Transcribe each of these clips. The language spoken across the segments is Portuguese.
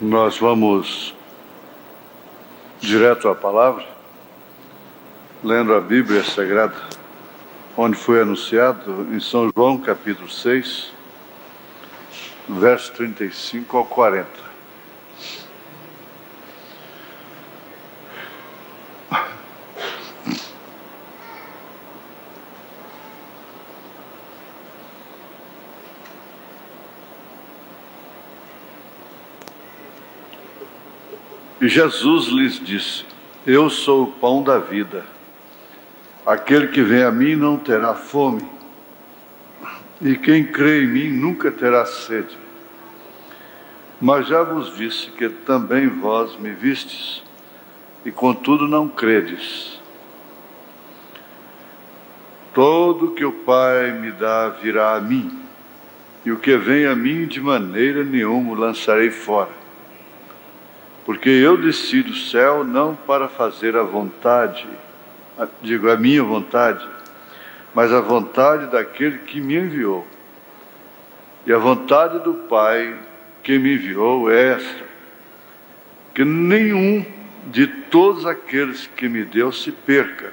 Nós vamos direto à palavra, lendo a Bíblia Sagrada, onde foi anunciado em São João, capítulo 6, verso 35 ao 40. E Jesus lhes disse: Eu sou o pão da vida. Aquele que vem a mim não terá fome, e quem crê em mim nunca terá sede. Mas já vos disse que também vós me vistes, e contudo não credes. Todo que o Pai me dá virá a mim, e o que vem a mim de maneira nenhuma o lançarei fora. Porque eu desci do céu não para fazer a minha vontade, mas a vontade daquele que me enviou. E a vontade do Pai que me enviou é esta: que nenhum de todos aqueles que me deu se perca,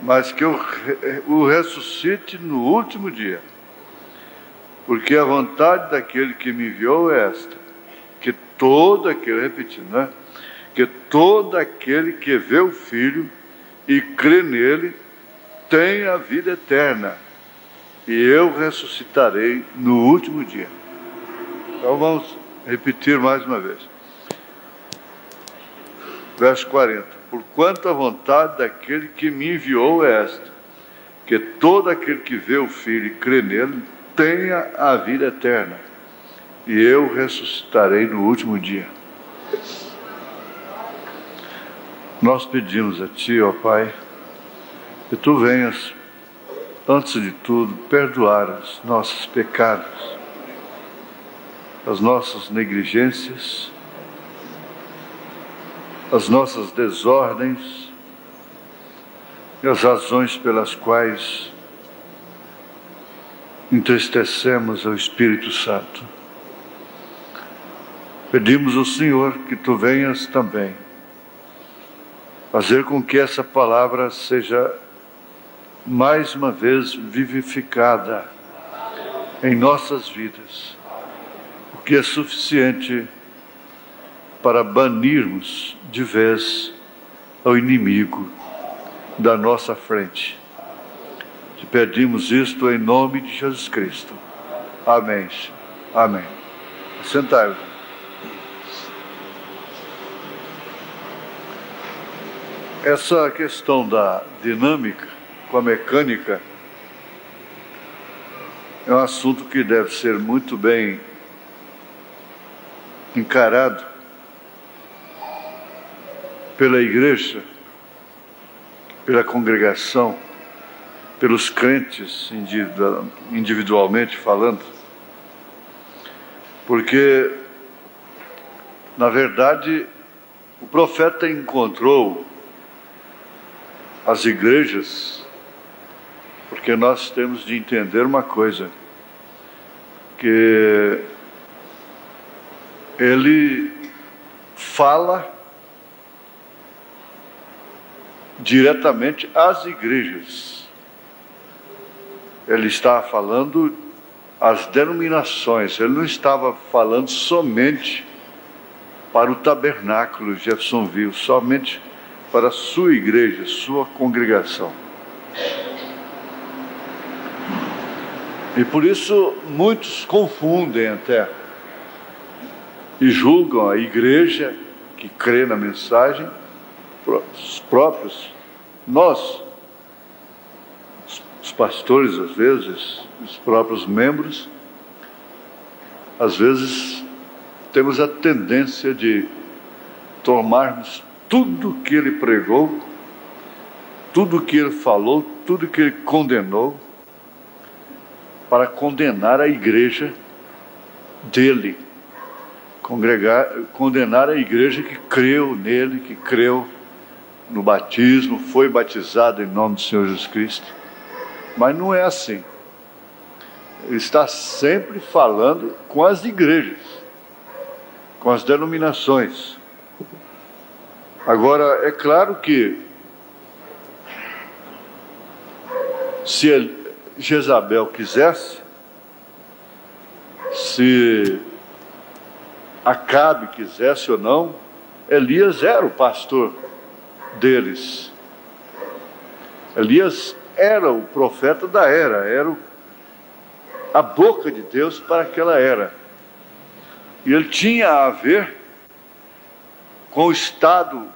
mas que eu o ressuscite no último dia. Porque a vontade daquele que me enviou é esta: que todo aquele, repetindo, né? Que todo aquele que vê o Filho e crê nele tem a vida eterna, e eu ressuscitarei no último dia. Então vamos repetir mais uma vez. Verso 40. Porquanto a vontade daquele que me enviou é esta: que todo aquele que vê o Filho e crê nele tenha a vida eterna, e eu ressuscitarei no último dia. Nós pedimos a Ti, ó Pai, que Tu venhas, antes de tudo, perdoar os nossos pecados, as nossas negligências, as nossas desordens e as razões pelas quais entristecemos ao Espírito Santo. Pedimos ao Senhor que Tu venhas também fazer com que essa palavra seja mais uma vez vivificada em nossas vidas, o que é suficiente para banirmos de vez ao inimigo da nossa frente. Te pedimos isto em nome de Jesus Cristo. Amém. Amém. Sentai-vos. Essa questão da dinâmica com a mecânica é um assunto que deve ser muito bem encarado pela igreja, pela congregação, pelos crentes individualmente falando, porque, na verdade, o profeta encontrou as igrejas, porque nós temos de entender uma coisa, que ele fala diretamente às igrejas. Ele está falando às denominações, ele não estava falando somente para o tabernáculo Jeffersonville, somente para a sua igreja, sua congregação. E por isso muitos confundem até e julgam a igreja que crê na mensagem, os próprios, nós, os pastores às vezes, os próprios membros, às vezes temos a tendência de tomarmos tudo que ele pregou, tudo que ele falou, tudo que ele condenou, para condenar a igreja dele, condenar a igreja que creu nele, que creu no batismo, foi batizado em nome do Senhor Jesus Cristo. Mas não é assim. Ele está sempre falando com as igrejas. com as denominações. Agora, é claro que se Jezabel quisesse, se Acabe quisesse ou não, Elias era o pastor deles. Elias era o profeta da era, era a boca de Deus para aquela era. E ele tinha a ver com o estado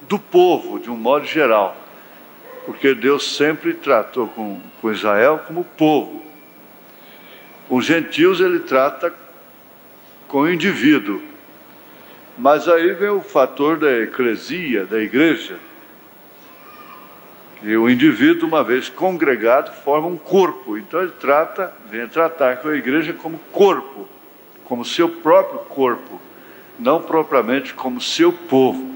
do povo, de um modo geral, porque Deus sempre tratou com Israel como povo. Os gentios ele trata com o indivíduo, mas aí vem o fator da eclesia, da igreja, que o indivíduo, uma vez congregado, forma um corpo. Então ele vem tratar com a igreja como corpo, como seu próprio corpo, não propriamente como seu povo,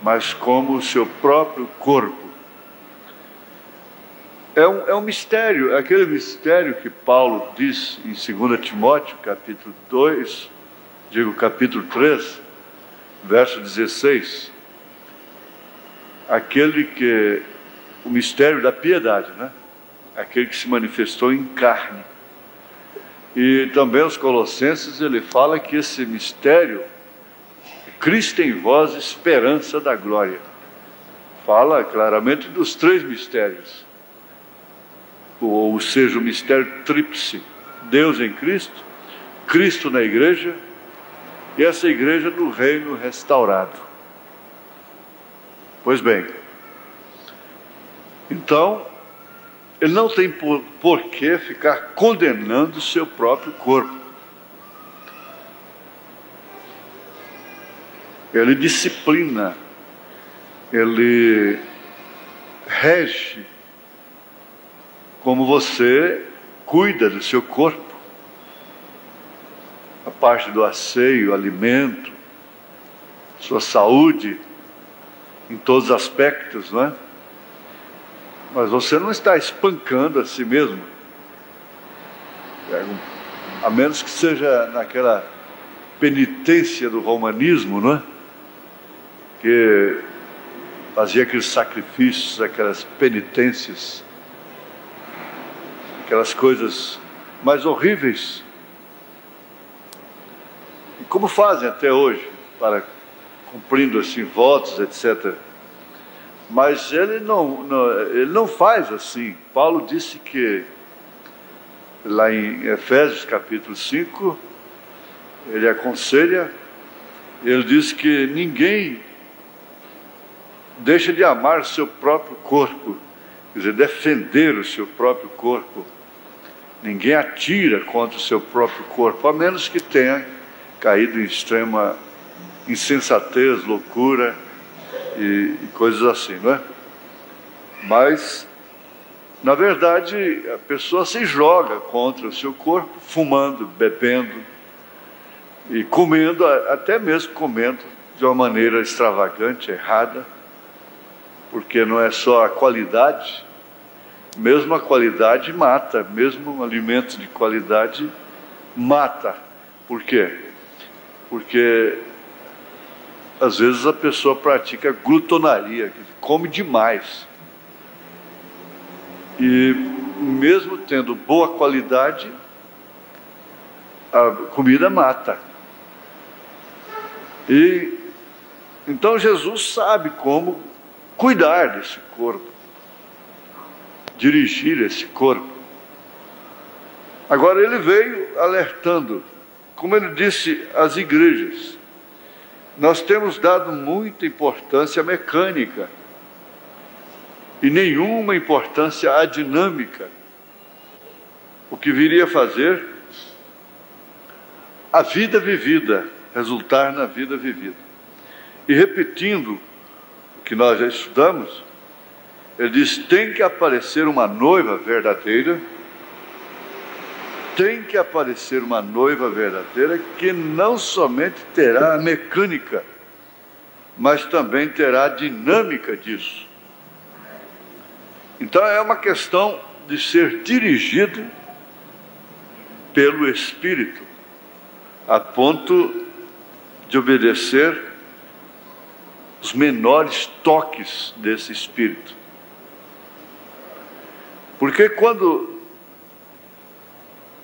mas como o seu próprio corpo. É um mistério, aquele mistério que Paulo diz em 2 Timóteo, capítulo 3, verso 16, o mistério da piedade, né? Aquele que se manifestou em carne. E também aos Colossenses ele fala que esse mistério, Cristo em vós, esperança da glória. Fala claramente dos 3 mistérios. Ou seja, o mistério tríplice: Deus em Cristo, Cristo na igreja e essa igreja no reino restaurado. Pois bem, então ele não tem por que ficar condenando o seu próprio corpo. Ele disciplina, ele rege como você cuida do seu corpo. A parte do asseio, alimento, sua saúde, em todos os aspectos, não é? Mas você não está espancando a si mesmo. A menos que seja naquela penitência do romanismo, não é? Que fazia aqueles sacrifícios, aquelas penitências, aquelas coisas mais horríveis. E como fazem até hoje, cumprindo assim votos, etc. Mas ele não faz assim. Paulo disse que, lá em Efésios capítulo 5, ele aconselha, ele diz que ninguém deixa de amar o seu próprio corpo, quer dizer, defender o seu próprio corpo. Ninguém atira contra o seu próprio corpo, a menos que tenha caído em extrema insensatez, loucura e coisas assim, não é? Mas, na verdade, a pessoa se joga contra o seu corpo, fumando, bebendo e comendo, até mesmo comendo de uma maneira extravagante, errada, porque não é só a qualidade. Mesmo a qualidade mata, mesmo um alimento de qualidade mata. Por quê? Porque às vezes a pessoa pratica glutonaria, come demais. E mesmo tendo boa qualidade, a comida mata. E então Jesus sabe como cuidar desse corpo, dirigir esse corpo. Agora ele veio alertando, como ele disse às igrejas: nós temos dado muita importância à mecânica e nenhuma importância à dinâmica, o que viria a fazer a vida vivida resultar na vida vivida. E repetindo o que nós já estudamos, ele diz: tem que aparecer uma noiva verdadeira, tem que aparecer uma noiva verdadeira que não somente terá a mecânica, mas também terá a dinâmica disso. Então é uma questão de ser dirigido pelo Espírito, a ponto de obedecer os menores toques desse Espírito. Porque quando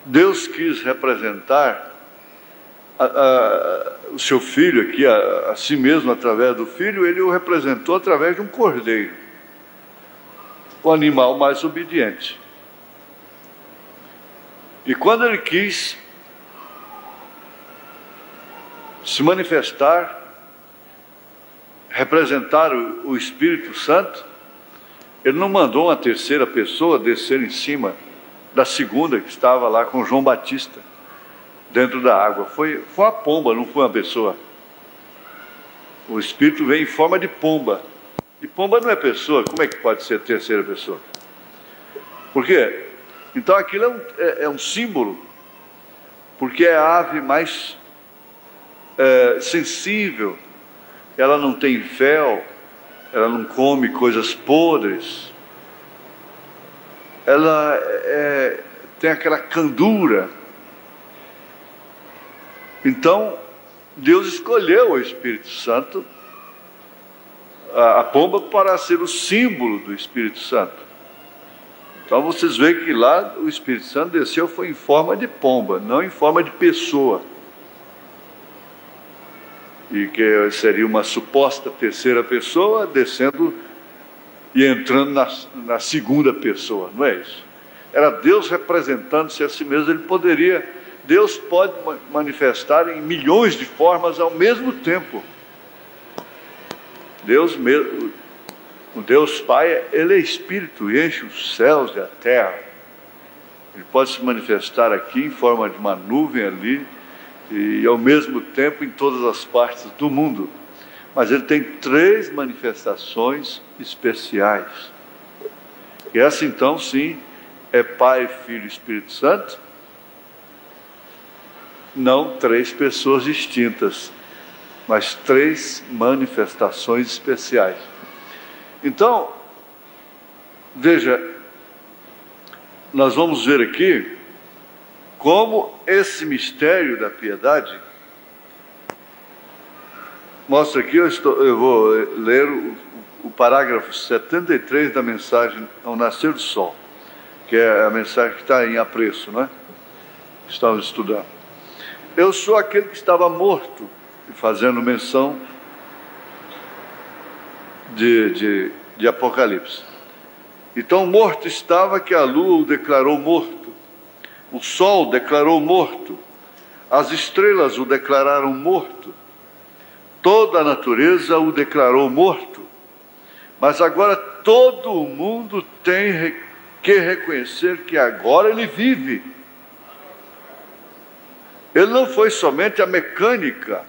Deus quis representar o seu filho aqui, a si mesmo através do filho, ele o representou através de um cordeiro, o animal mais obediente. E quando ele quis se manifestar, representar o Espírito Santo, ele não mandou uma terceira pessoa descer em cima da segunda que estava lá com João Batista dentro da água. Foi uma pomba, não foi uma pessoa. O Espírito vem em forma de pomba. E pomba não é pessoa, como é que pode ser terceira pessoa? Por quê? Então aquilo é um símbolo, porque é a ave mais sensível, ela não tem fel, ela não come coisas podres, ela tem aquela candura. Então, Deus escolheu o Espírito Santo, a pomba, para ser o símbolo do Espírito Santo. Então vocês veem que lá o Espírito Santo desceu, foi em forma de pomba, não em forma de pessoa. E que seria uma suposta terceira pessoa descendo e entrando na segunda pessoa, não é isso? Era Deus representando-se a si mesmo. Deus pode manifestar em milhões de formas ao mesmo tempo. Deus mesmo, o Deus Pai, Ele é Espírito e enche os céus e a terra. Ele pode se manifestar aqui em forma de uma nuvem ali, e ao mesmo tempo em todas as partes do mundo. Mas ele tem 3 manifestações especiais. E essa então sim é Pai, Filho e Espírito Santo, não 3 pessoas distintas, mas 3 manifestações especiais. Então, veja, nós vamos ver aqui como esse mistério da piedade mostra aqui. Eu vou ler o parágrafo 73 da mensagem ao nascer do sol, que é a mensagem que está em apreço, não é? Estamos estudando. Eu sou aquele que estava morto, fazendo menção de Apocalipse. Então morto estava, que a lua o declarou morto, o sol declarou morto, as estrelas o declararam morto, toda a natureza o declarou morto. Mas agora todo o mundo tem que reconhecer que agora ele vive. Ele não foi somente a mecânica,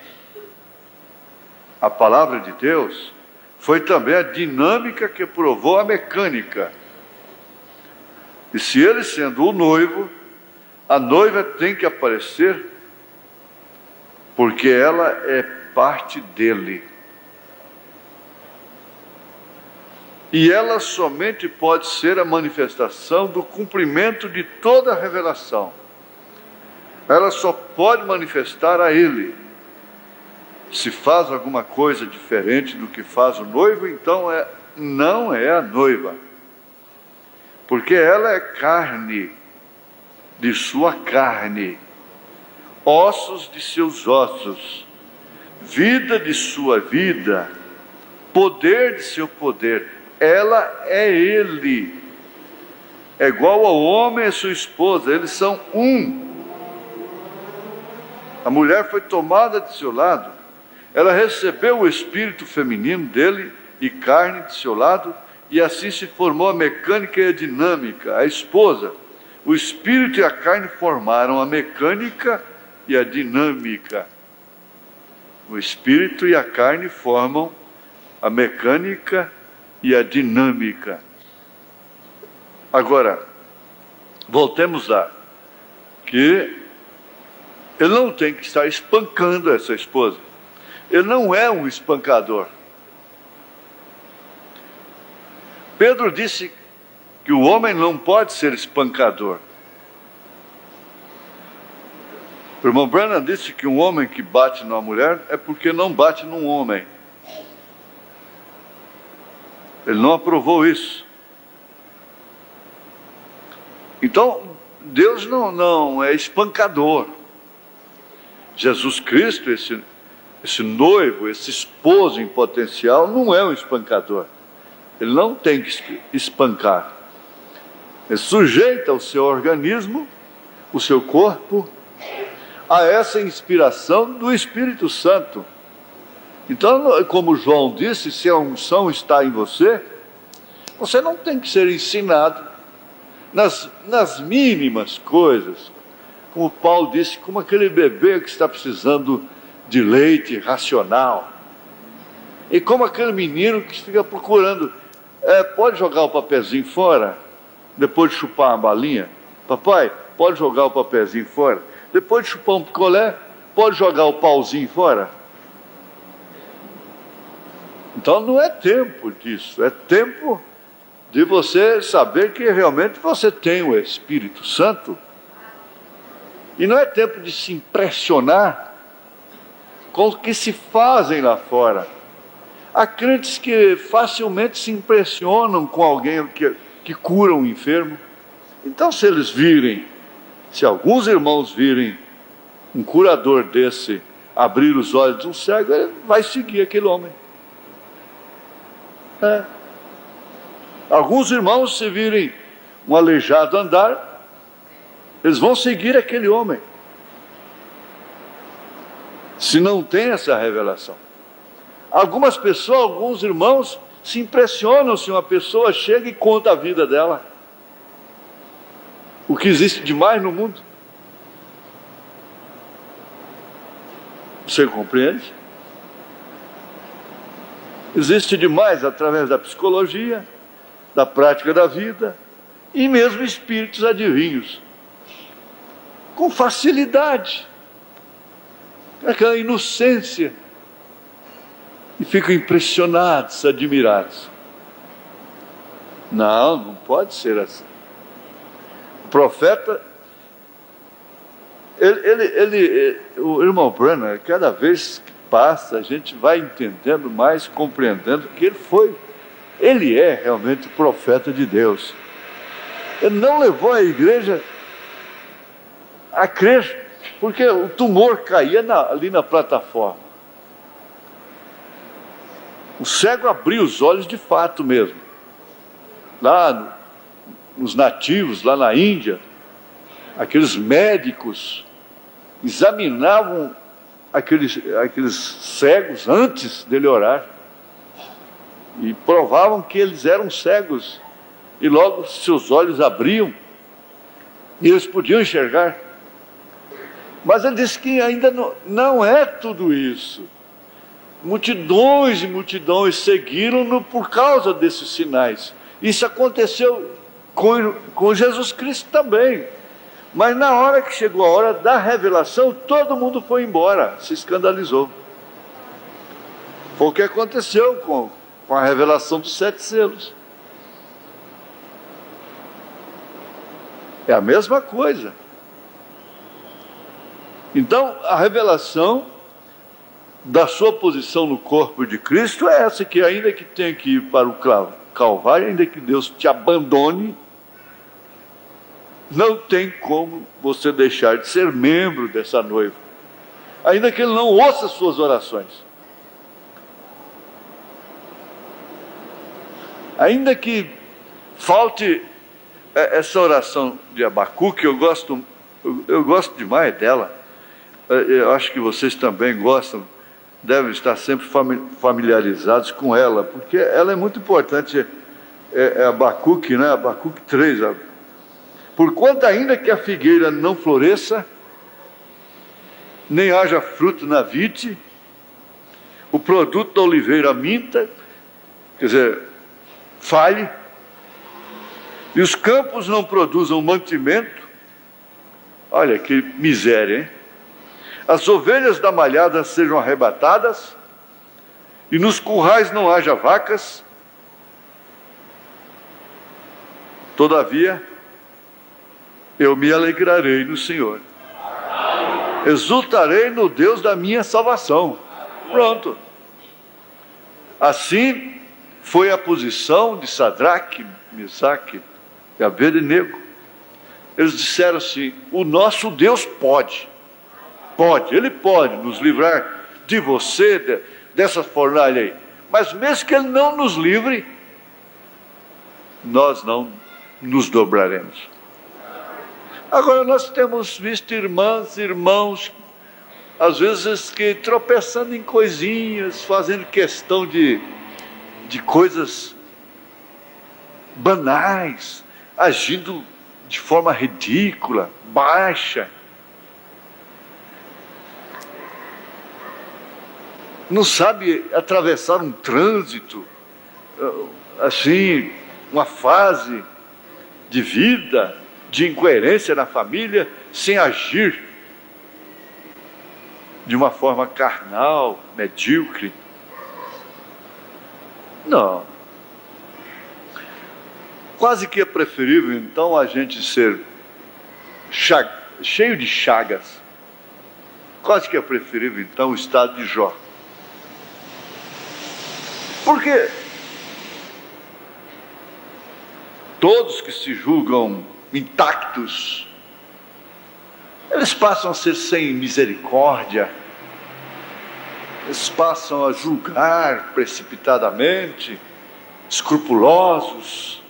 a palavra de Deus, foi também a dinâmica que provou a mecânica. E se ele sendo o noivo, a noiva tem que aparecer, porque ela é parte dele. E ela somente pode ser a manifestação do cumprimento de toda a revelação. Ela só pode manifestar a ele. Se faz alguma coisa diferente do que faz o noivo, então não é a noiva. Porque ela é carne de sua carne, ossos de seus ossos, vida de sua vida, poder de seu poder. Ela é ele. É igual ao homem e sua esposa, eles são um. A mulher foi tomada de seu lado, ela recebeu o espírito feminino dele e carne de seu lado, e assim se formou a mecânica e a dinâmica. A esposa, o espírito e a carne formaram a mecânica e a dinâmica. O espírito e a carne formam a mecânica e a dinâmica. Agora, voltemos lá, que ele não tem que estar espancando essa esposa. Ele não é um espancador. Pedro disse que o homem não pode ser espancador. O irmão Branham disse que um homem que bate numa mulher é porque não bate num homem. Ele não aprovou isso. Então, Deus não é espancador. Jesus Cristo, esse noivo, esse esposo em potencial, não é um espancador. Ele não tem que espancar. Ele sujeita o seu organismo, o seu corpo, a essa inspiração do Espírito Santo. Então, como João disse, se a unção está em você, você não tem que ser ensinado nas mínimas coisas. Como Paulo disse, como aquele bebê que está precisando de leite racional. E como aquele menino que fica procurando, pode jogar o papelzinho fora, depois de chupar uma balinha? Papai, pode jogar o papelzinho fora? Depois de chupar um picolé, pode jogar o pauzinho fora? Então não é tempo disso, é tempo de você saber que realmente você tem o Espírito Santo. E não é tempo de se impressionar com o que se fazem lá fora. Há crentes que facilmente se impressionam com alguém que cura um enfermo. Então, se alguns irmãos virem um curador desse abrir os olhos de um cego, ele vai seguir aquele homem. Alguns irmãos, se virem um aleijado andar, eles vão seguir aquele homem. Se não tem essa revelação. Algumas pessoas, alguns irmãos, se impressionam se uma pessoa chega e conta a vida dela. O que existe de mais no mundo. Você compreende? Existe demais através da psicologia, da prática da vida e mesmo espíritos adivinhos. Com facilidade. Aquela inocência. E ficam impressionados, admirados. Não pode ser assim. O profeta, o irmão Branham, cada vez que passa, a gente vai entendendo mais, compreendendo que ele é realmente o profeta de Deus. Ele não levou a igreja a crer, porque o tumor caía ali na plataforma. O cego abriu os olhos de fato mesmo. Lá nos nativos, lá na Índia, aqueles médicos examinavam aqueles cegos antes dele orar e provavam que eles eram cegos, e logo seus olhos abriam e eles podiam enxergar. Mas ele disse que ainda não é tudo isso. Multidões e multidões seguiram-no por causa desses sinais. Isso aconteceu com Jesus Cristo também. Mas na hora que chegou a hora da revelação, todo mundo foi embora, se escandalizou. Foi o que aconteceu com a revelação dos 7 selos. É a mesma coisa. Então, a revelação da sua posição no corpo de Cristo é essa, que ainda que tenha que ir para o Calvário, ainda que Deus te abandone, não tem como você deixar de ser membro dessa noiva, ainda que Ele não ouça as suas orações, ainda que falte essa oração de Abacuque. Eu gosto demais dela. Eu acho que vocês também gostam, devem estar sempre familiarizados com ela, porque ela é muito importante. É Abacuque, né? Abacuque 3. Porquanto ainda que a figueira não floresça, nem haja fruto na vide, o produto da oliveira minta, quer dizer, falhe, e os campos não produzam mantimento. Olha que miséria, hein? As ovelhas da malhada sejam arrebatadas, e nos currais não haja vacas. Todavia, eu me alegrarei no Senhor. Exultarei no Deus da minha salvação. Pronto. Assim foi a posição de Sadraque, Mesaque e Abednego. Eles disseram assim: o nosso Deus pode, Ele pode nos livrar de você, dessa fornalha aí. Mas mesmo que Ele não nos livre, nós não nos dobraremos. Agora nós temos visto irmãs e irmãos, às vezes que tropeçando em coisinhas, fazendo questão de coisas banais, agindo de forma ridícula, baixa. Não sabe atravessar um trânsito, assim, uma fase de vida, de incoerência na família, sem agir de uma forma carnal, medíocre. Não. Quase que é preferível, então, a gente ser cheio de chagas. Quase que é preferível, então, o estado de Jó. Porque todos que se julgam intactos, eles passam a ser sem misericórdia, eles passam a julgar precipitadamente, escrupulosos,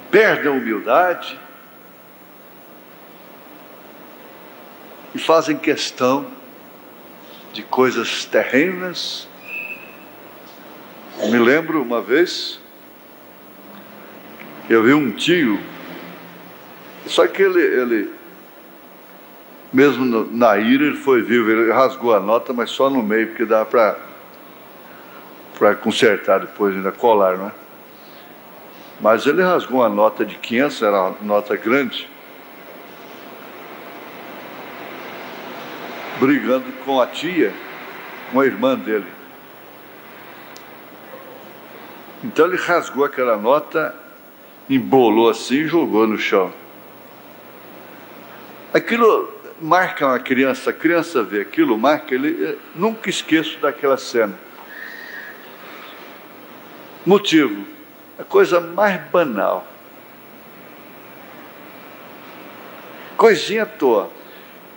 perdem a humildade e fazem questão de coisas terrenas. Me lembro uma vez, eu vi um tio, só que ele mesmo na ira, ele foi vivo, ele rasgou a nota, mas só no meio, porque dá para consertar depois, ainda colar, não é? Mas ele rasgou uma nota de 500, era uma nota grande, brigando com a tia, uma irmã dele. Então ele rasgou aquela nota, embolou assim e jogou no chão. Aquilo marca uma criança, a criança vê aquilo, marca ele. Nunca esqueço daquela cena. Motivo, a coisa mais banal. Coisinha à toa.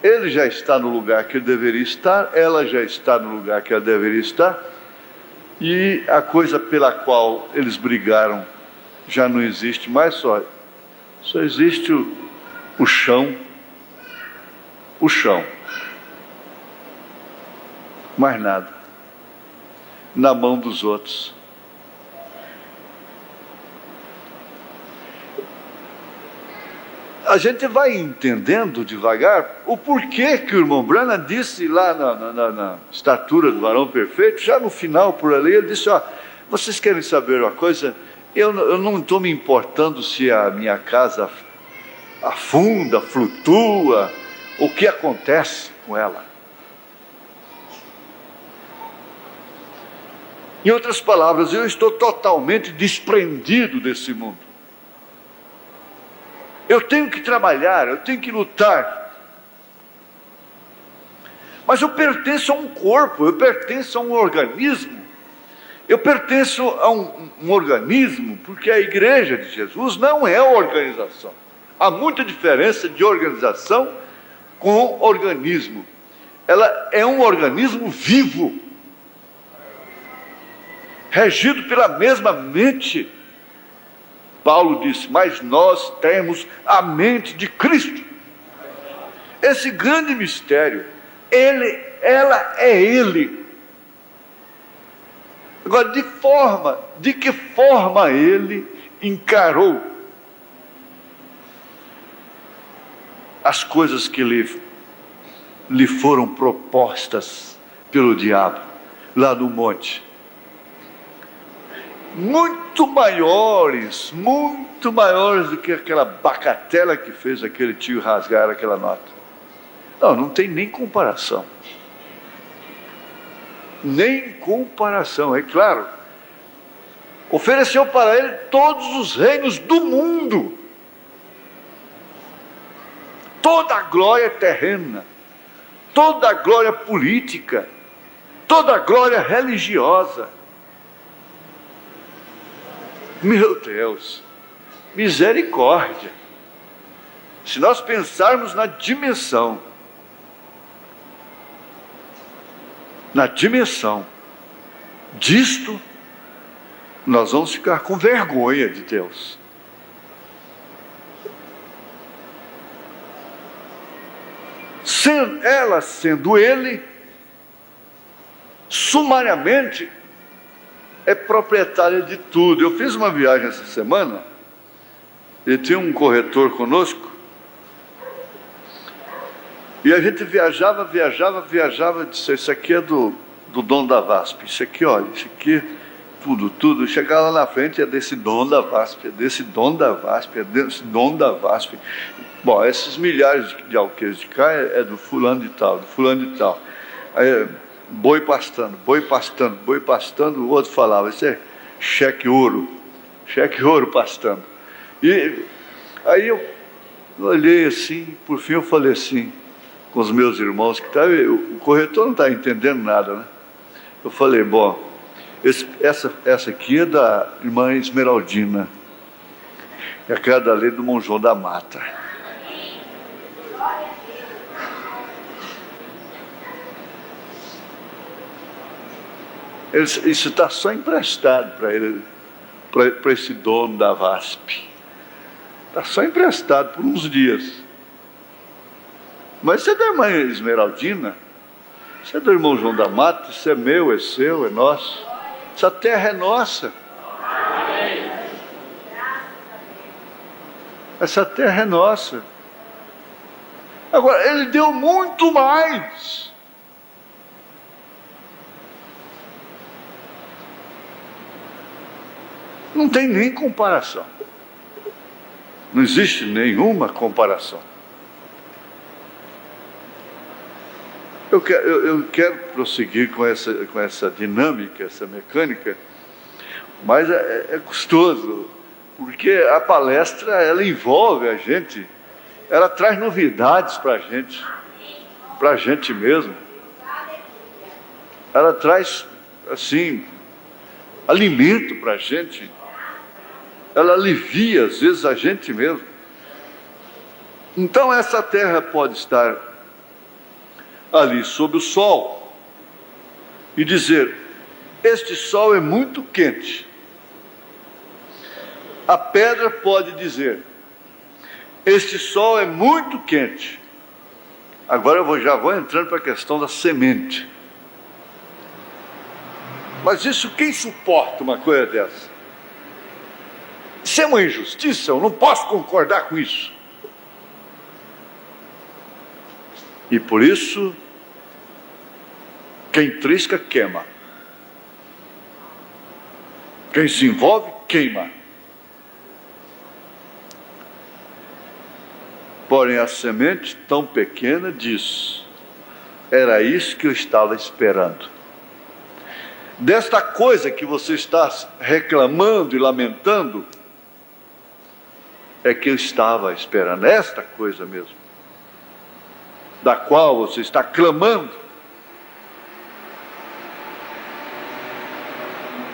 Ele já está no lugar que ele deveria estar, ela já está no lugar que ela deveria estar, e a coisa pela qual eles brigaram já não existe mais, só existe o chão, mais nada, na mão dos outros. A gente vai entendendo devagar o porquê que o irmão Branham disse lá na estatura do varão perfeito, já no final por ali, ele disse: vocês querem saber uma coisa? Eu não estou me importando se a minha casa afunda, flutua, o que acontece com ela. Em outras palavras, eu estou totalmente desprendido desse mundo. Eu tenho que trabalhar, eu tenho que lutar. Mas eu pertenço a um corpo, eu pertenço a um organismo. Eu pertenço a um organismo, porque a Igreja de Jesus não é uma organização. Há muita diferença de organização com organismo. Ela é um organismo vivo, regido pela mesma mente. Paulo disse: mas nós temos a mente de Cristo. Esse grande mistério, ela é Ele. Agora, de que forma Ele encarou as coisas que lhe foram propostas pelo diabo lá no monte? Muito maiores do que aquela bacatela que fez aquele tio rasgar aquela nota. Não tem nem comparação. Nem comparação, é claro. Ofereceu para ele todos os reinos do mundo. toda a glória terrena, toda a glória política, toda a glória religiosa. Meu Deus, misericórdia. Se nós pensarmos na dimensão disto, nós vamos ficar com vergonha de Deus. Ela sendo Ele, sumariamente, é proprietária de tudo. Eu fiz uma viagem essa semana, e tinha um corretor conosco, e a gente viajava, disse, isso aqui é do dono da VASP, isso aqui, olha, isso aqui, tudo, chegava lá na frente, é desse dono da VASP, é desse dono da VASP, é desse dono da VASP. Bom, esses milhares de alqueires de cá é do fulano de tal, do fulano de tal. Aí, boi pastando, o outro falava, isso é cheque ouro pastando. E aí eu olhei assim, por fim eu falei assim, com os meus irmãos, que o corretor não está entendendo nada, né? Eu falei, bom, essa aqui é da irmã Esmeraldina, é aquela dali do Mão João da Mata. Isso está só emprestado para ele, para esse dono da VASP. Está só emprestado por uns dias. Mas isso é da irmã Esmeraldina, isso é do irmão João da Mata, isso é meu, é seu, é nosso. Essa terra é nossa. Essa terra é nossa. Agora, ele deu muito mais. Não tem nem comparação. Não existe nenhuma comparação. Eu quero prosseguir com essa dinâmica, essa mecânica, mas é custoso, porque a palestra, ela envolve a gente, ela traz novidades para a gente mesmo. Ela traz, assim, alimento para a gente. Ela alivia, às vezes, a gente mesmo. Então, essa terra pode estar ali sob o sol e dizer, este sol é muito quente. A pedra pode dizer, este sol é muito quente. Agora já vou entrando para a questão da semente. Mas isso, quem suporta uma coisa dessa? Isso é uma injustiça, eu não posso concordar com isso. E por isso, quem trisca, queima. Quem se envolve, queima. Porém, a semente tão pequena diz, era isso que eu estava esperando. Desta coisa que você está reclamando e lamentando, é que eu estava esperando, esta coisa mesmo, da qual você está clamando,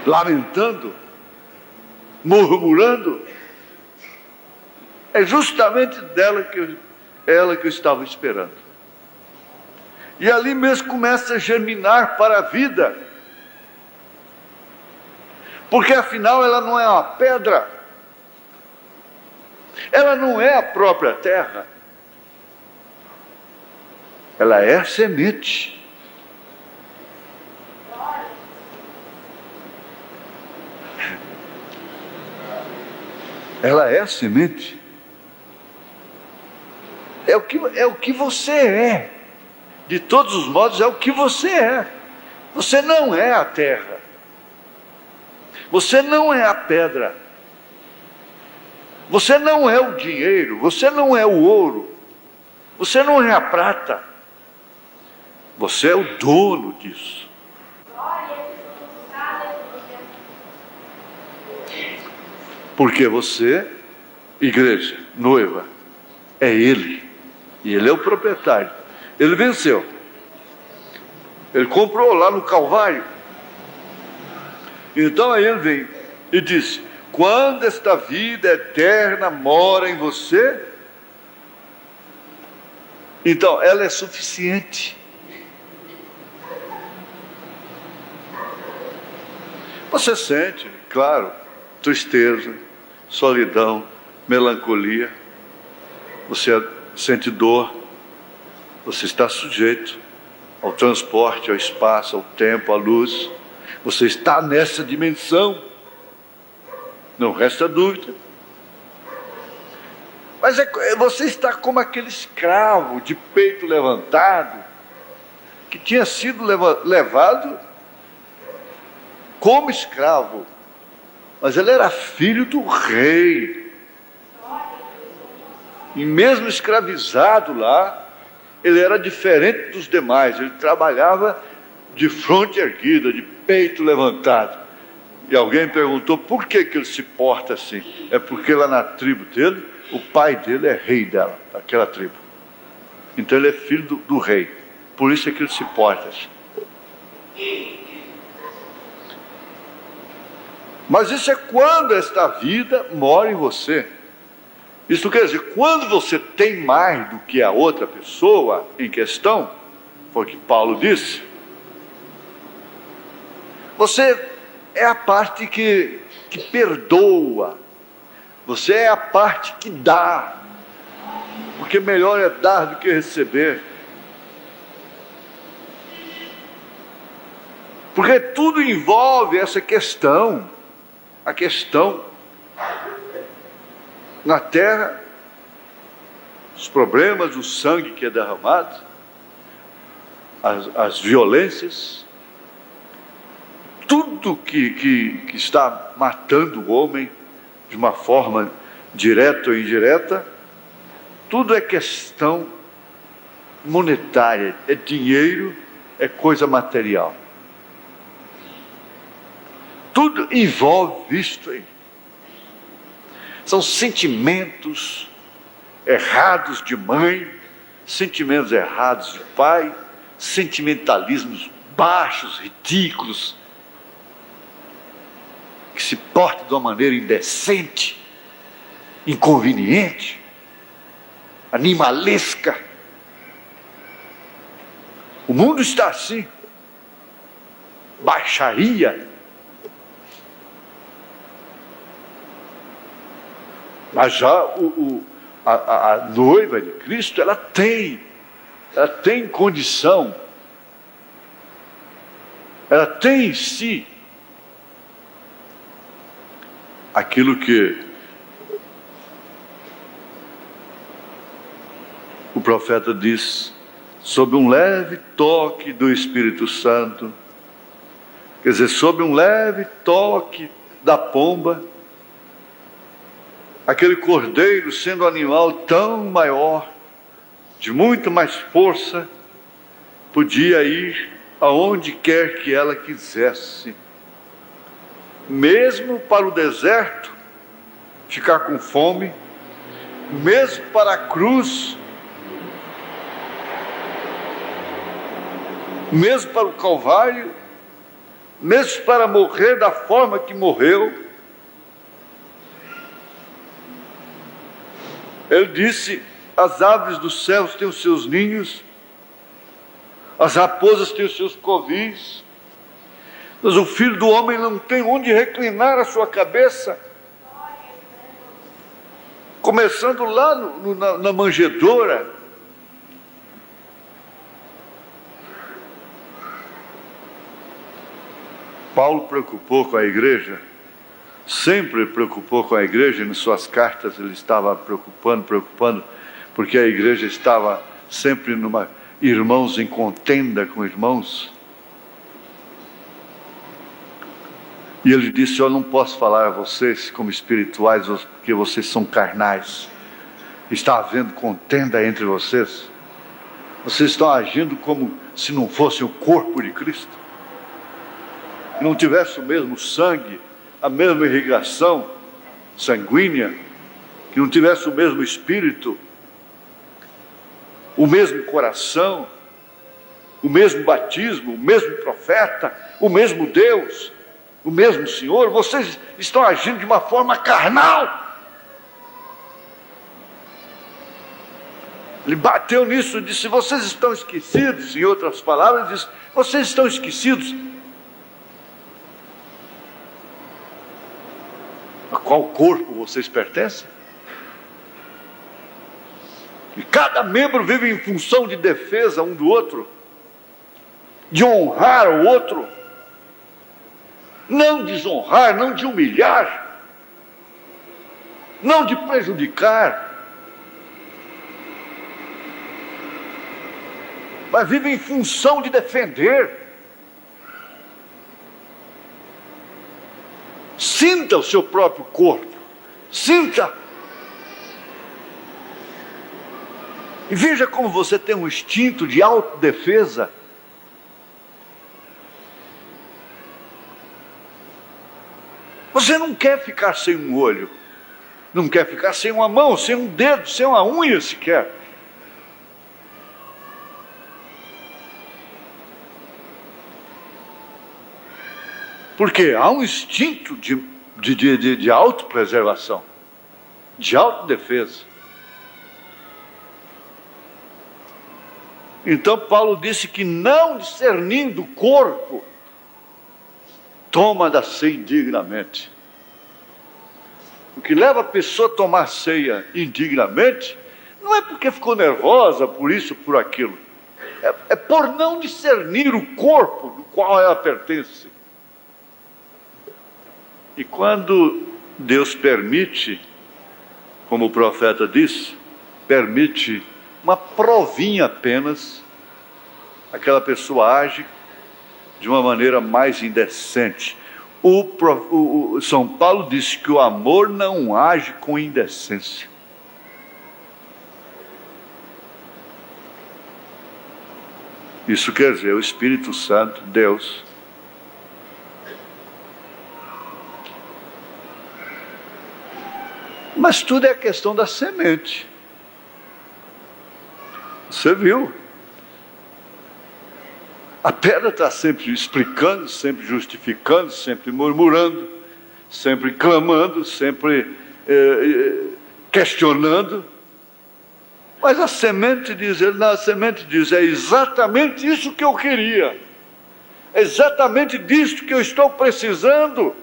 lamentando, murmurando, é justamente ela que eu estava esperando. E ali mesmo começa a germinar para a vida, porque afinal ela não é uma pedra, ela não é a própria terra, ela é a semente. Ela é a semente. É o que você é. De todos os modos, é o que você é. Você não é a terra. Você não é a pedra. Você não é o dinheiro. Você não é o ouro. Você não é a prata. Você é o dono disso. Porque você, igreja, noiva, é Ele. E ele é o proprietário. Ele venceu. Ele comprou lá no Calvário. Então aí ele vem e diz: quando esta vida eterna mora em você, então ela é suficiente. Você sente, claro, tristeza, solidão, melancolia. Você sente dor. Você está sujeito ao transporte, ao espaço, ao tempo, à luz. Você está nessa dimensão. Não resta dúvida. Mas você está como aquele escravo de peito levantado, que tinha sido levado como escravo, mas ele era filho do rei. E mesmo escravizado lá, ele era diferente dos demais. Ele trabalhava de fronte erguida, de peito levantado. E alguém perguntou por que ele se porta assim. É porque lá na tribo dele, o pai dele é rei daquela tribo. Então ele é filho do rei. Por isso é que ele se porta assim. Mas isso é quando esta vida mora em você. Isso quer dizer, quando você tem mais do que a outra pessoa em questão, foi o que Paulo disse, você é a parte que perdoa, você é a parte que dá, porque melhor é dar do que receber. Porque tudo envolve essa questão, a questão na terra, os problemas, o sangue que é derramado, as violências, tudo que está matando o homem de uma forma direta ou indireta, tudo é questão monetária, é dinheiro, é coisa material. Tudo envolve isto aí. São sentimentos errados de mãe, sentimentos errados de pai, sentimentalismos baixos, ridículos, que se portam de uma maneira indecente, inconveniente, animalesca. O mundo está assim. Baixaria. Mas já a noiva de Cristo, ela tem condição, ela tem em si aquilo que o profeta diz, sob um leve toque do Espírito Santo, quer dizer, sob um leve toque da pomba, aquele cordeiro, sendo um animal tão maior, de muito mais força, podia ir aonde quer que ela quisesse, mesmo para o deserto, ficar com fome, mesmo para a cruz, mesmo para o Calvário, mesmo para morrer da forma que morreu. Ele disse, as aves dos céus têm os seus ninhos, as raposas têm os seus covis, mas o Filho do Homem não tem onde reclinar a sua cabeça. Começando lá na manjedoura. Paulo preocupou com a igreja, sempre preocupou com a igreja, em suas cartas ele estava preocupando, porque a igreja estava sempre irmãos em contenda com irmãos. E ele disse, eu não posso falar a vocês como espirituais, porque vocês são carnais. Está havendo contenda entre vocês. Vocês estão agindo como se não fosse o corpo de Cristo. E não tivesse o mesmo sangue, a mesma irrigação sanguínea, que não tivesse o mesmo espírito. o mesmo coração, o mesmo batismo, o mesmo profeta, o mesmo Deus, o mesmo Senhor. Vocês estão agindo de uma forma carnal. Ele bateu nisso e disse: vocês estão esquecidos. Em outras palavras, disse: vocês estão esquecidos. A qual corpo vocês pertencem? E cada membro vive em função de defesa um do outro, de honrar o outro, não desonrar, não de humilhar, não de prejudicar, mas vive em função de defender. Sinta o seu próprio corpo, sinta. E veja como você tem um instinto de autodefesa. Você não quer ficar sem um olho, não quer ficar sem uma mão, sem um dedo, sem uma unha sequer. Porque há um instinto de autopreservação, de autodefesa. Então Paulo disse que, não discernindo o corpo, toma da ceia indignamente. O que leva a pessoa a tomar ceia indignamente não é porque ficou nervosa por isso, por aquilo. É por não discernir o corpo do qual ela pertence. E quando Deus permite, como o profeta disse, permite uma provinha apenas, aquela pessoa age de uma maneira mais indecente. O São Paulo diz que o amor não age com indecência. Isso quer dizer, o Espírito Santo, Deus, mas tudo é questão da semente. Você viu? A pedra está sempre explicando, sempre justificando, sempre murmurando, sempre clamando, sempre questionando. Mas a semente diz, é exatamente isso que eu queria. É exatamente disso que eu estou precisando.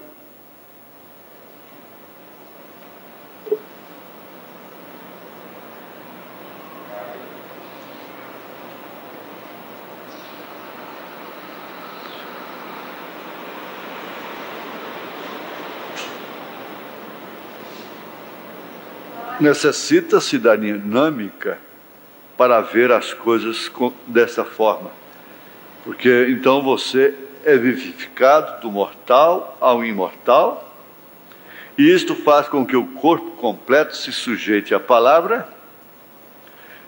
Necessita-se da dinâmica para ver as coisas dessa forma, porque então você é vivificado do mortal ao imortal, e isto faz com que o corpo completo se sujeite à palavra,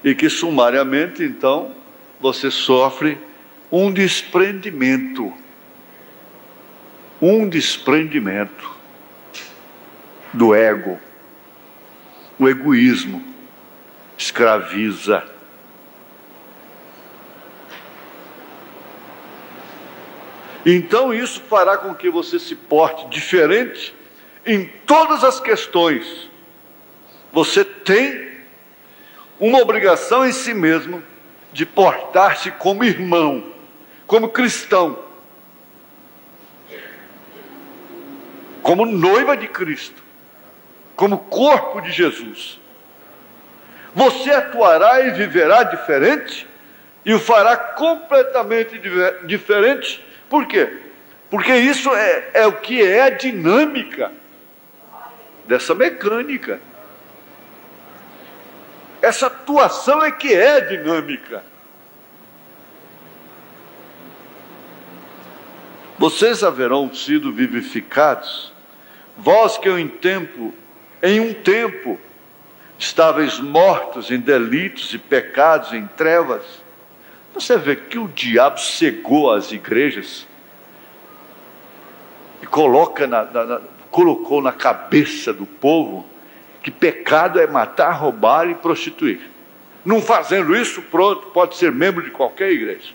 e que sumariamente então você sofre um desprendimento do ego. O egoísmo escraviza. Então isso fará com que você se porte diferente em todas as questões. Você tem uma obrigação em si mesmo de portar-se como irmão, como cristão, como noiva de Cristo, como corpo de Jesus. Você atuará e viverá diferente, e o fará completamente diferente. Por quê? Porque isso é o que é a dinâmica dessa mecânica. Essa atuação é que é dinâmica. Vocês haverão sido vivificados, vós que em um tempo estáveis mortos em delitos e pecados, em trevas. Você vê que o diabo cegou as igrejas e colocou na cabeça do povo que pecado é matar, roubar e prostituir. Não fazendo isso, pronto, pode ser membro de qualquer igreja.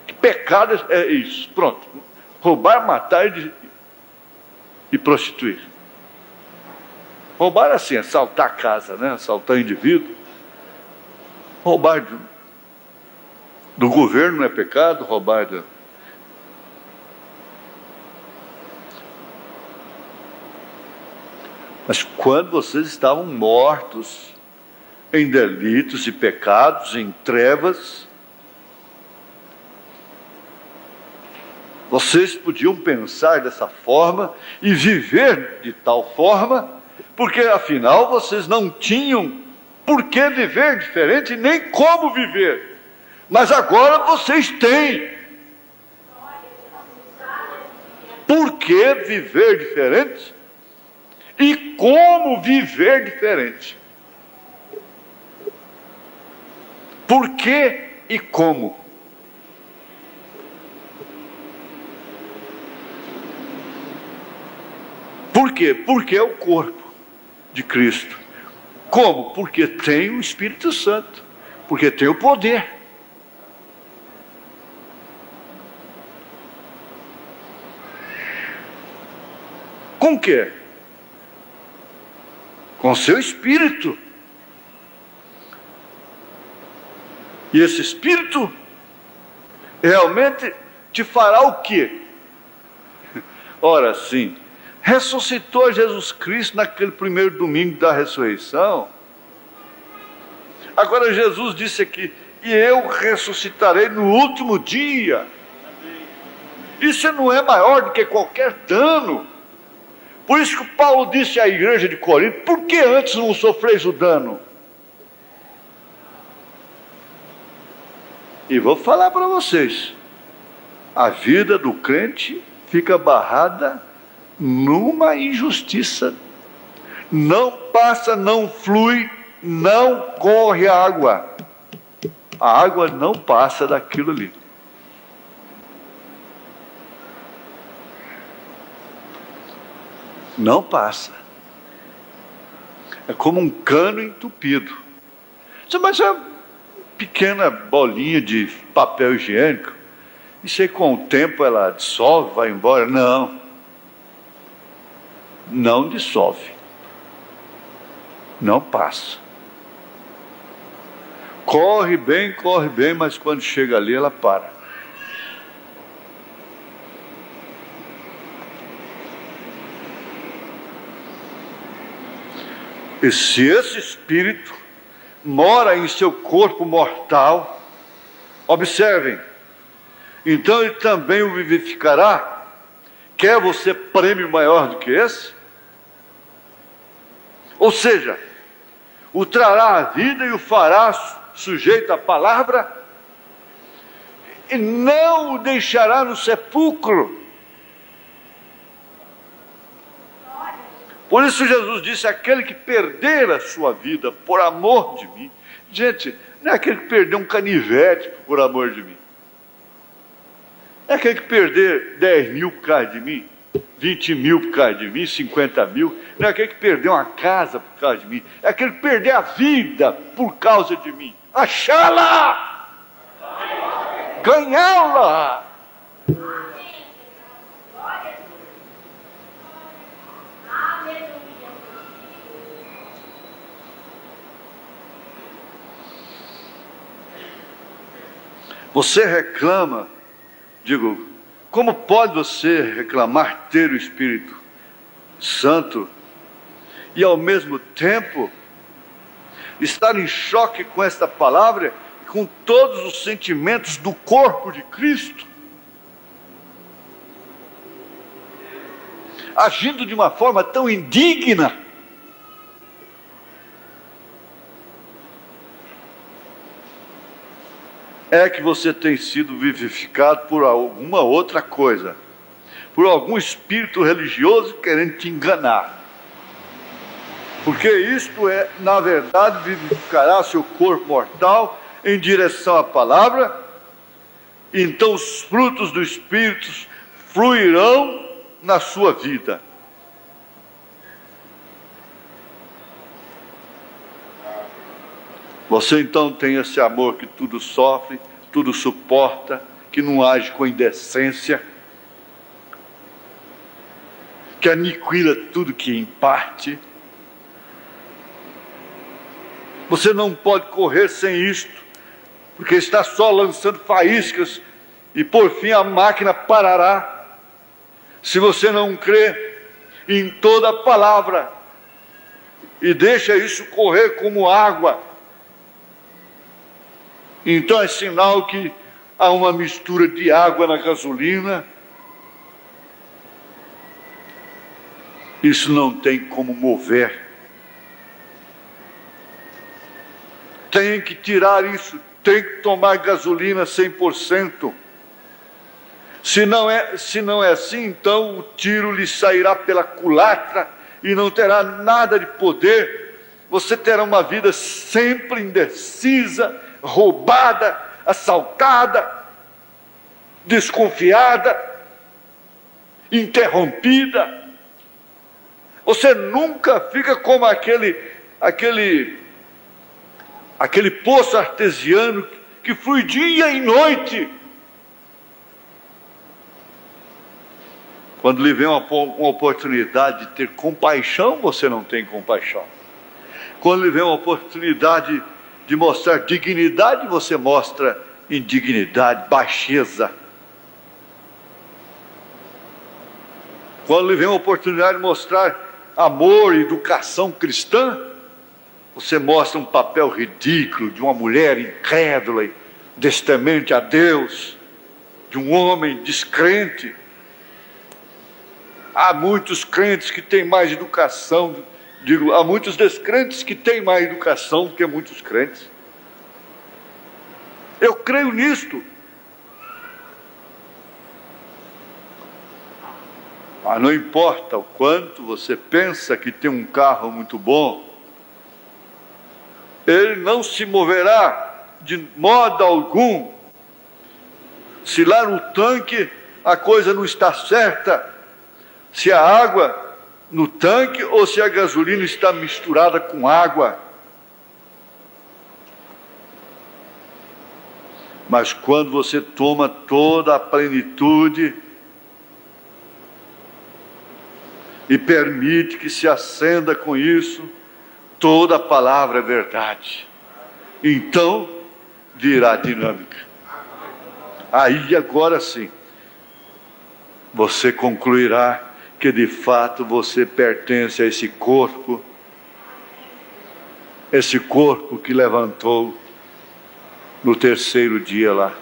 Que pecado é isso? Pronto. Roubar, matar e prostituir. Roubar assim, assaltar a casa, né? Assaltar indivíduo. Roubar do governo não é pecado, roubar Mas quando vocês estavam mortos em delitos e pecados, em trevas, vocês podiam pensar dessa forma e viver de tal forma, porque afinal vocês não tinham por que viver diferente, nem como viver. Mas agora vocês têm. Por que viver diferente? E como viver diferente? Por que e como? Por quê? Porque é o corpo de Cristo. Como? Porque tem o Espírito Santo. Porque tem o poder. Com o quê? Com seu Espírito. E esse Espírito realmente te fará o quê? Ora, sim, ressuscitou Jesus Cristo naquele primeiro domingo da ressurreição. Agora Jesus disse aqui, e eu ressuscitarei no último dia. Isso não é maior do que qualquer dano. Por isso que Paulo disse à igreja de Corinto, por que antes não sofreis o dano? E vou falar para vocês, a vida do crente fica barrada numa injustiça. Não passa, não flui, não corre a água. A água não passa daquilo ali. Não passa. É como um cano entupido. Mas é uma pequena bolinha de papel higiênico. Isso aí com o tempo ela dissolve, vai embora. Não. Não dissolve. Não passa. Corre bem, mas quando chega ali ela para. E se esse espírito mora em seu corpo mortal, observem, então ele também o vivificará. Quer você prêmio maior do que esse? Ou seja, o trará à vida e o fará sujeito à palavra, e não o deixará no sepulcro. Por isso Jesus disse, aquele que perder a sua vida por amor de mim. Gente, não é aquele que perdeu um canivete por amor de mim. Não é aquele que perder 10 mil por causa de mim, 20 mil por causa de mim, 50 mil. Não é aquele que perdeu uma casa por causa de mim. É aquele que perder a vida por causa de mim. Achá-la! Ganhá-la! Você reclama, digo, como pode você reclamar ter o Espírito Santo e ao mesmo tempo estar em choque com esta palavra, com todos os sentimentos do corpo de Cristo, agindo de uma forma tão indigna? É que você tem sido vivificado por alguma outra coisa, por algum espírito religioso querendo te enganar. Porque isto é, na verdade, vivificará seu corpo mortal em direção à palavra, então os frutos do Espírito fluirão na sua vida. Você então tem esse amor que tudo sofre, tudo suporta, que não age com indecência, que aniquila tudo que emparte. Você não pode correr sem isto, porque está só lançando faíscas e por fim a máquina parará. Se você não crê em toda a palavra e deixa isso correr como água, então é sinal que há uma mistura de água na gasolina. Isso não tem como mover. Tem que tirar isso, tem que tomar gasolina 100%. Se não é assim, então o tiro lhe sairá pela culatra e não terá nada de poder. Você terá uma vida sempre indecisa, roubada, assaltada, desconfiada, interrompida. Você nunca fica como aquele poço artesiano que flui dia e noite. Quando lhe vem uma oportunidade de ter compaixão, você não tem compaixão. Quando lhe vem uma oportunidade de mostrar dignidade, você mostra indignidade, baixeza. Quando lhe vem uma oportunidade de mostrar amor e educação cristã, você mostra um papel ridículo de uma mulher incrédula e destemente a Deus, de um homem descrente. Há muitos crentes que têm mais educação, há muitos descrentes que têm mais educação do que muitos crentes. Eu creio nisto. Mas não importa o quanto você pensa que tem um carro muito bom, ele não se moverá de modo algum se lá no tanque a coisa não está certa, se a água no tanque ou se a gasolina está misturada com água. Mas quando você toma toda a plenitude e permite que se acenda com isso, toda a palavra é verdade. Então virá dinâmica. Aí agora sim, você concluirá que de fato você pertence a esse corpo que levantou no terceiro dia lá.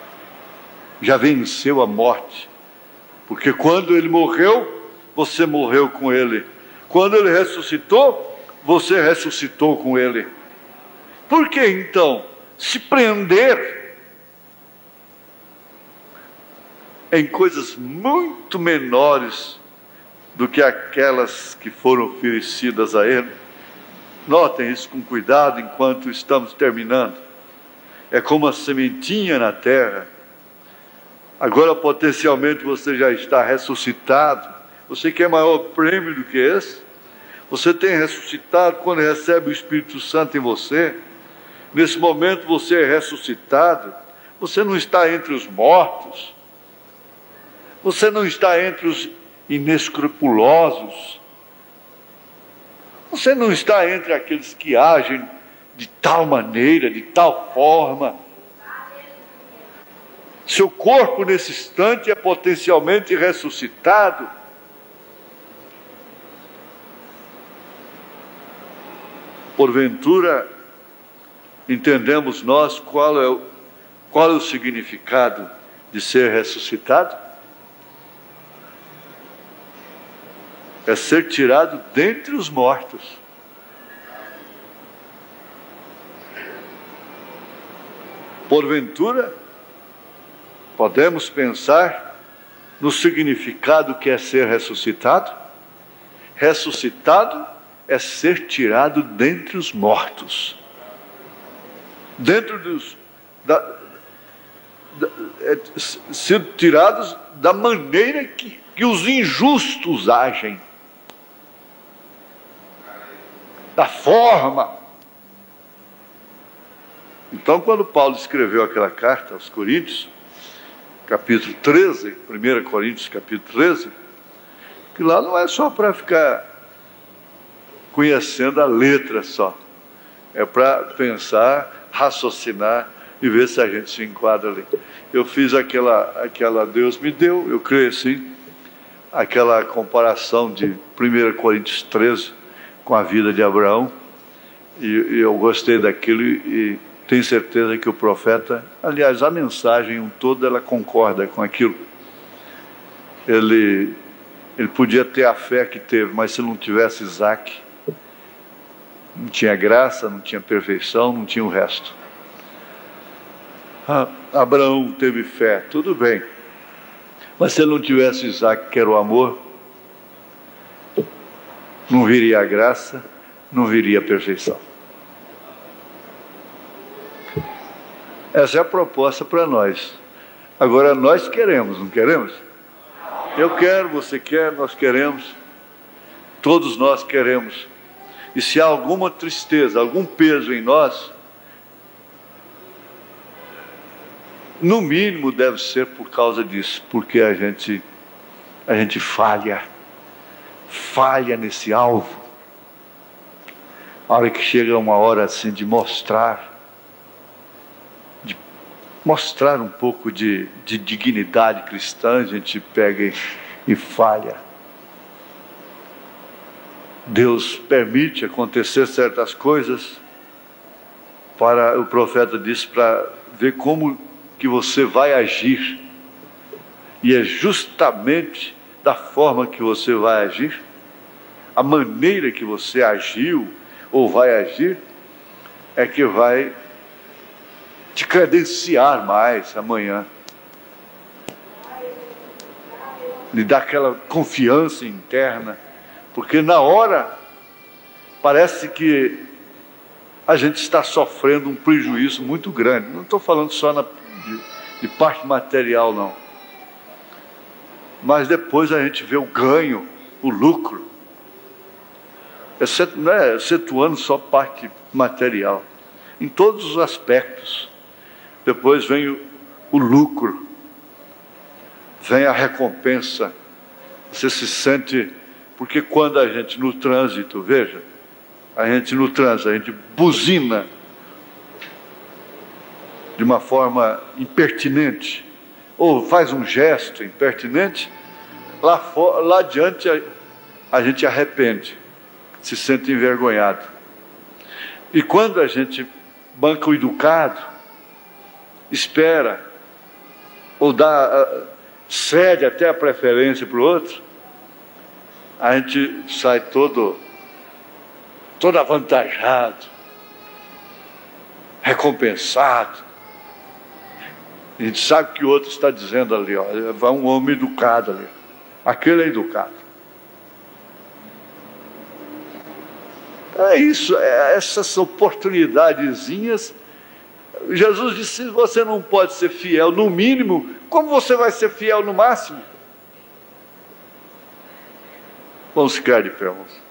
Já venceu a morte, porque quando ele morreu, você morreu com ele. Quando ele ressuscitou, você ressuscitou com ele. Por que então se prender em coisas muito menores do que aquelas que foram oferecidas a ele? Notem isso com cuidado enquanto estamos terminando. É como a sementinha na terra. Agora potencialmente você já está ressuscitado. Você quer maior prêmio do que esse? Você tem ressuscitado quando recebe o Espírito Santo em você. Nesse momento você é ressuscitado. Você não está entre os mortos. Você não está entre os inescrupulosos. Você não está entre aqueles que agem de tal maneira, de tal forma. Seu corpo nesse instante é potencialmente ressuscitado. Porventura, entendemos nós qual é o significado de ser ressuscitado? É ser tirado dentre os mortos. Porventura, podemos pensar no significado que é ser ressuscitado? Ressuscitado é ser tirado dentre os mortos. Ser tirados da maneira que os injustos agem. Da forma Então, quando Paulo escreveu aquela carta aos Coríntios, capítulo 13, 1 Coríntios, capítulo 13, que lá não é só para ficar conhecendo a letra só, é para pensar, raciocinar e ver se a gente se enquadra ali. Eu fiz aquela Deus me deu, eu creio assim, aquela comparação de 1 Coríntios 13 com a vida de Abraão, e eu gostei daquilo e tenho certeza que o profeta, aliás, a mensagem toda, ela concorda com aquilo. Ele podia ter a fé que teve, mas se não tivesse Isaac, não tinha graça, não tinha perfeição, não tinha o resto. Abraão teve fé, tudo bem, mas se ele não tivesse Isaac, que era o amor, não viria a graça, não viria a perfeição. Essa é a proposta para nós. Agora, nós queremos, não queremos? Eu quero, você quer, nós queremos, todos nós queremos. E se há alguma tristeza, algum peso em nós, no mínimo deve ser por causa disso, porque a gente falha nesse alvo. A hora que chega uma hora assim de mostrar um pouco de dignidade cristã, a gente pega e falha. Deus permite acontecer certas coisas, o profeta disse, para ver como que você vai agir, e é justamente da forma que você vai agir, a maneira que você agiu ou vai agir, é que vai te credenciar mais amanhã, lhe dar aquela confiança interna, porque na hora parece que a gente está sofrendo um prejuízo muito grande. Não estou falando só de parte material, não, mas depois a gente vê o ganho, o lucro, não é excetuando só parte material, em todos os aspectos. Depois vem o lucro, vem a recompensa. Você se sente, porque quando a gente no trânsito, veja, a gente buzina de uma forma impertinente, ou faz um gesto impertinente, lá adiante a gente arrepende, se sente envergonhado. E quando a gente banca o educado, espera, ou cede até a preferência para o outro, a gente sai todo avantajado, recompensado. A gente sabe que o outro está dizendo ali, ó, vai um homem educado ali, aquele é educado. É isso, essas oportunidadezinhas. Jesus disse: se você não pode ser fiel no mínimo, como você vai ser fiel no máximo? Vamos ficar de pé, irmãos.